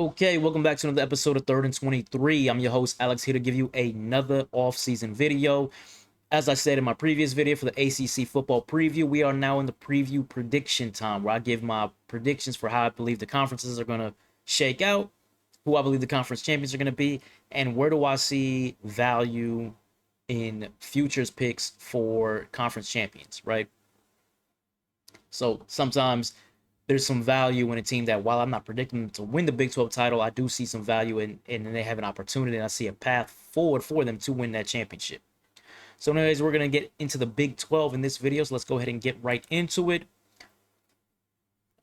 Okay, welcome back to another episode of Third and 23. I'm your host, Alex, here to give you another off-season video. As I said in my previous video for the ACC football preview, we are now in the preview prediction time where I give my predictions for how I believe the conferences are going to shake out, who I believe the conference champions are going to be, and where do I see value in futures picks for conference champions, right? So sometimes there's some value in a team that, while I'm not predicting them to win the Big 12 title, I do see some value in they have an opportunity, and I see a path forward for them to win that championship. So anyways, we're going to get into the Big 12 in this video, so let's go ahead and get right into it.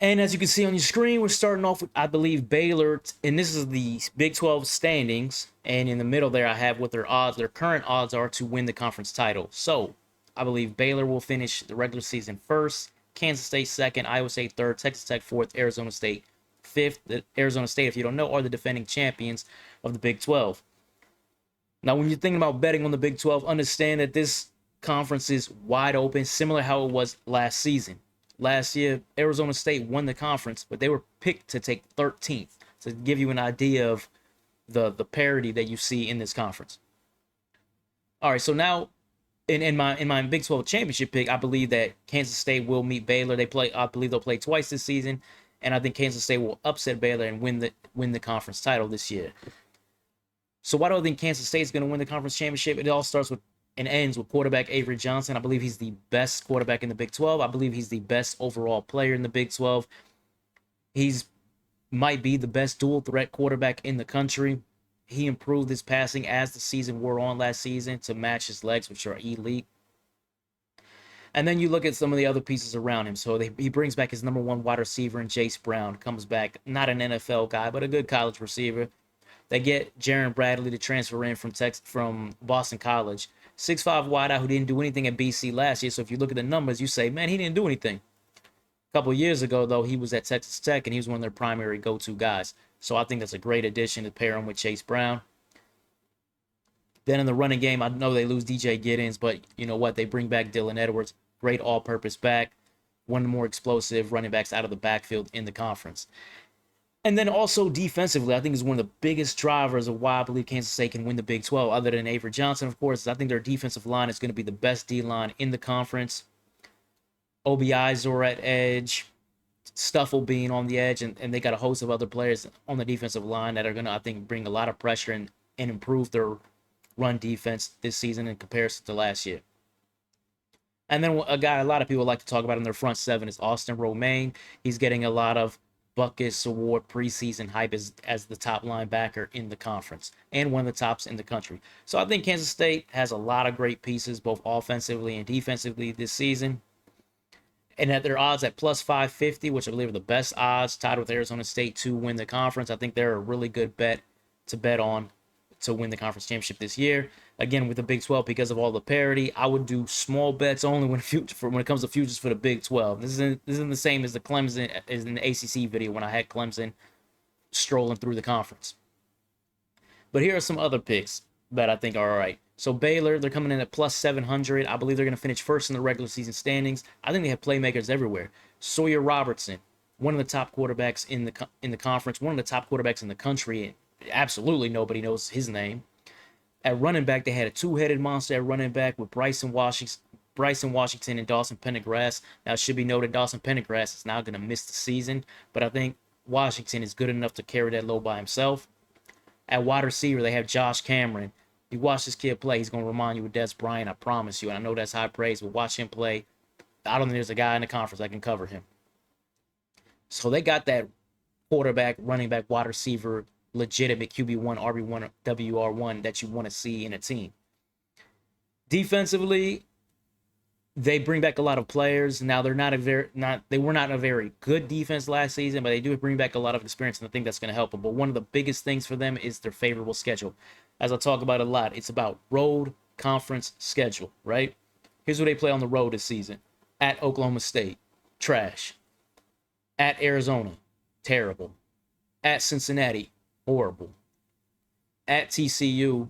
And as you can see on your screen, we're starting off with, I believe, Baylor, and this is the Big 12 standings, and in the middle there I have what their current odds are to win the conference title. So I believe Baylor will finish the regular season first, Kansas State second, Iowa State third, Texas Tech fourth, Arizona State fifth. Arizona State, if you don't know, are the defending champions of the Big 12. Now, when you're thinking about betting on the Big 12, understand that this conference is wide open, similar to how it was last season. Last year, Arizona State won the conference, but they were picked to take 13th, to give you an idea of the parity that you see in this conference. All right, so now in my Big 12 championship pick, I believe that Kansas State will meet Baylor. I believe they'll play twice this season, and I think Kansas State will upset Baylor and win the conference title this year. So why do I think Kansas State is going to win the conference championship? It all starts with and ends with quarterback Avery Johnson. I believe he's the best quarterback in the Big 12. I believe he's the best overall player in the Big 12. He's might be the best dual threat quarterback in the country. He improved his passing as the season wore on last season to match his legs, which are elite. And then you look at some of the other pieces around him. So he brings back his number one wide receiver in Jace Brown. Comes back, not an NFL guy, but a good college receiver. They get Jaron Bradley to transfer in from Boston College. 6'5" wideout who didn't do anything at BC last year. So if you look at the numbers, you say, man, he didn't do anything. A couple of years ago, though, he was at Texas Tech, and he was one of their primary go-to guys. So I think that's a great addition to pair him with Chase Brown. Then in the running game, I know they lose DJ Giddens, but you know what? They bring back Dylan Edwards. Great all-purpose back. One of the more explosive running backs out of the backfield in the conference. And then also defensively, I think is one of the biggest drivers of why I believe Kansas State can win the Big 12, other than Avery Johnson, of course. I think their defensive line is going to be the best D-line in the conference. Obiizor at edge, Stuffle being on the edge, and they got a host of other players on the defensive line that are going to, I think, bring a lot of pressure and improve their run defense this season in comparison to last year. And then a guy a lot of people like to talk about in their front seven is Austin Romaine. He's getting a lot of Buckus Award preseason hype as the top linebacker in the conference and one of the tops in the country. So I think Kansas State has a lot of great pieces, both offensively and defensively this season. And at their odds at plus 550, which I believe are the best odds, tied with Arizona State to win the conference. I think they're a really good bet to bet on to win the conference championship this year. Again, with the Big 12, because of all the parity, I would do small bets only when it comes to futures for the Big 12. This isn't the same as the Clemson as in the ACC video when I had Clemson strolling through the conference. But here are some other picks that I think are all right. So Baylor, they're coming in at plus 700. I believe they're going to finish first in the regular season standings. I think they have playmakers everywhere. Sawyer Robertson, one of the top quarterbacks in the conference, one of the top quarterbacks in the country. Absolutely nobody knows his name. At running back, they had a two-headed monster at running back with Bryson Washington and Dawson Pendergrass. Now, it should be noted Dawson Pendergrass is now going to miss the season, but I think Washington is good enough to carry that load by himself. At wide receiver, they have Josh Cameron. You watch this kid play, he's going to remind you of Des Bryant, I promise you. And I know that's high praise, but watch him play. I don't think there's a guy in the conference that can cover him. So they got that quarterback, running back, wide receiver, legitimate QB1, RB1, WR1 that you want to see in a team. Defensively, they bring back a lot of players. Now they were not a very good defense last season, but they do bring back a lot of experience, and I think that's going to help them. But one of the biggest things for them is their favorable schedule. As I talk about a lot, it's about road conference schedule, right? Here's what they play on the road this season. At Oklahoma State, trash. At Arizona, terrible. At Cincinnati, horrible. At TCU,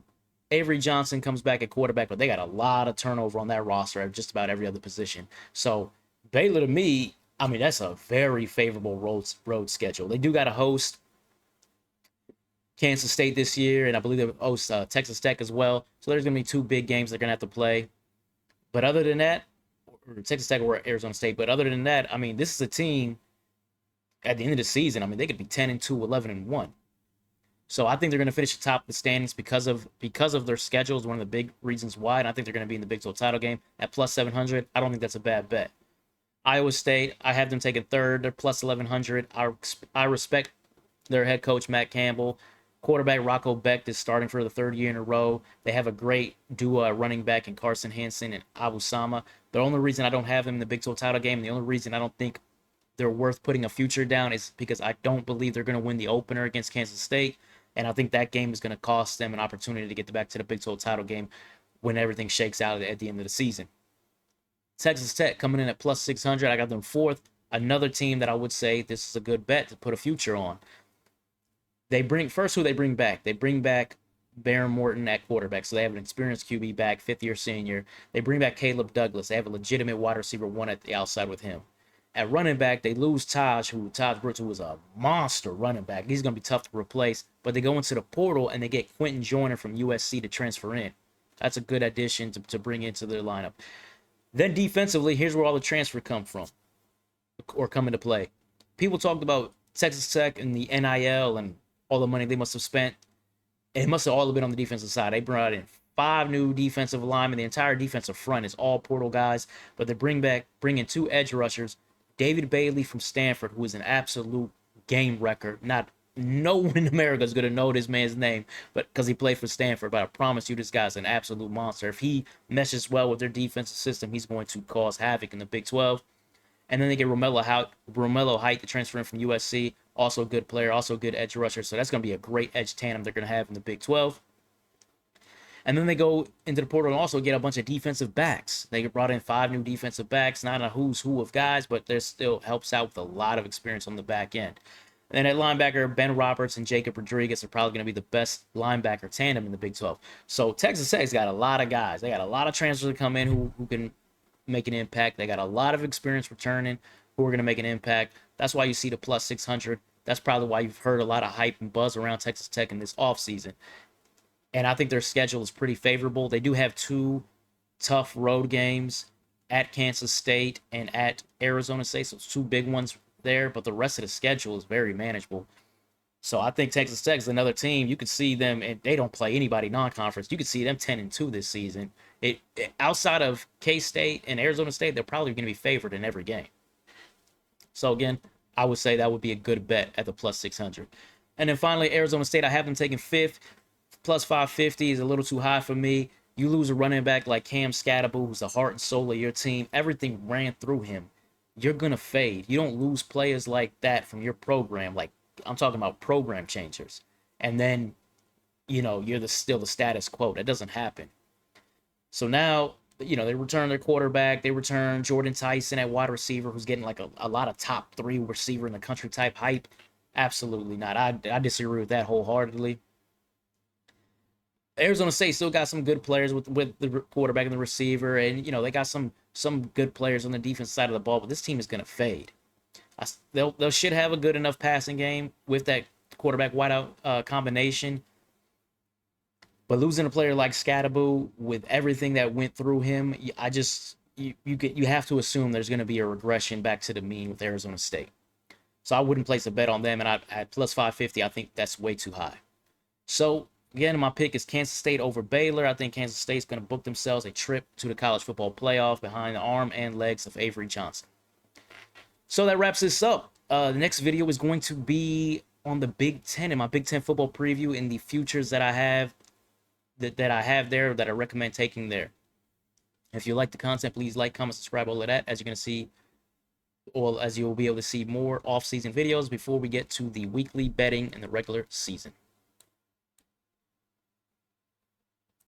Avery Johnson comes back at quarterback, but they got a lot of turnover on that roster at just about every other position. So Baylor, to me, I mean, that's a very favorable road schedule. They do got to host Kansas State this year, and I believe they host Texas Tech as well. So there's going to be two big games they're going to have to play. But other than that, or Texas Tech or Arizona State. But other than that, I mean, this is a team at the end of the season. I mean, they could be 10-2, 11-1. So I think they're going to finish atop the standings because of their schedule is one of the big reasons why. And I think they're going to be in the Big 12 title game at plus 700. I don't think that's a bad bet. Iowa State, I have them taking third. They're plus 1100. I respect their head coach, Matt Campbell. Quarterback Rocco Becht is starting for the third year in a row. They have a great duo running back in Carson Hansen and Abu Sama. The only reason I don't have them in the Big 12 title game, the only reason I don't think they're worth putting a future down is because I don't believe they're going to win the opener against Kansas State. And I think that game is going to cost them an opportunity to get back to the Big 12 title game when everything shakes out at the end of the season. Texas Tech coming in at plus 600. I got them fourth. Another team that I would say this is a good bet to put a future on. They bring back? They bring back Baron Morton at quarterback. So they have an experienced QB back, fifth-year senior. They bring back Caleb Douglas. They have a legitimate wide receiver one at the outside with him. At running back, they lose Taj Brooks, who was a monster running back. He's going to be tough to replace. But they go into the portal, and they get Quentin Joyner from USC to transfer in. That's a good addition to bring into their lineup. Then defensively, here's where all the transfer come from or come into play. People talked about Texas Tech and the NIL and all the money they must have spent. And it must have all been on the defensive side. They brought in 5 new defensive linemen. The entire defensive front is all portal guys. But they bring in 2 edge rushers. David Bailey from Stanford, who is an absolute game wrecker. No one in America is going to know this man's name, but because he played for Stanford. But I promise you, this guy's an absolute monster. If he meshes well with their defensive system, he's going to cause havoc in the Big 12. And then they get Romello Height to transfer in from USC. Also a good player, also a good edge rusher. So that's going to be a great edge tandem they're going to have in the Big 12. And then they go into the portal and also get a bunch of defensive backs. They brought in 5 new defensive backs, not a who's who of guys, but there still helps out with a lot of experience on the back end. And at linebacker, Ben Roberts and Jacob Rodriguez are probably going to be the best linebacker tandem in the Big 12. So Texas Tech's got a lot of guys. They got a lot of transfers to come in who can make an impact. They got a lot of experience returning who are going to make an impact. That's why you see the plus 600. That's probably why you've heard a lot of hype and buzz around Texas Tech in this offseason. And I think their schedule is pretty favorable. They do have 2 tough road games at Kansas State and at Arizona State. So it's 2 big ones there, but the rest of the schedule is very manageable. So I think Texas Tech is another team. You could see them, and they don't play anybody non-conference. You could see them 10-2 this season. Outside of K-State and Arizona State, they're probably going to be favored in every game. So again, I would say that would be a good bet at the plus 600. And then finally, Arizona State, I have them taking 5th. Plus 550 is a little too high for me. You lose a running back like Cam Scatterbull, who's the heart and soul of your team. Everything ran through him. You're going to fade. You don't lose players like that from your program. Like, I'm talking about program changers. And then, you're still the status quo. That doesn't happen. So now, they return their quarterback. They return Jordan Tyson at wide receiver, who's getting like a lot of top 3 receiver in the country type hype. Absolutely not. I disagree with that wholeheartedly. Arizona State still got some good players with the quarterback and the receiver, and they got some good players on the defense side of the ball. But this team is going to fade. They should have a good enough passing game with that quarterback wideout combination. But losing a player like Scatterbull with everything that went through him, you have to assume there's going to be a regression back to the mean with Arizona State. So I wouldn't place a bet on them, and at plus 550, I think that's way too high. So again, my pick is Kansas State over Baylor. I think Kansas State's going to book themselves a trip to the college football playoff behind the arm and legs of Avery Johnson. So that wraps this up. The next video is going to be on the Big Ten, in my Big Ten football preview, and the futures that I have that I recommend taking there. If you like the content, please like, comment, subscribe, all of that. As you're going to see, or as you will be able to see more off-season videos before we get to the weekly betting in the regular season.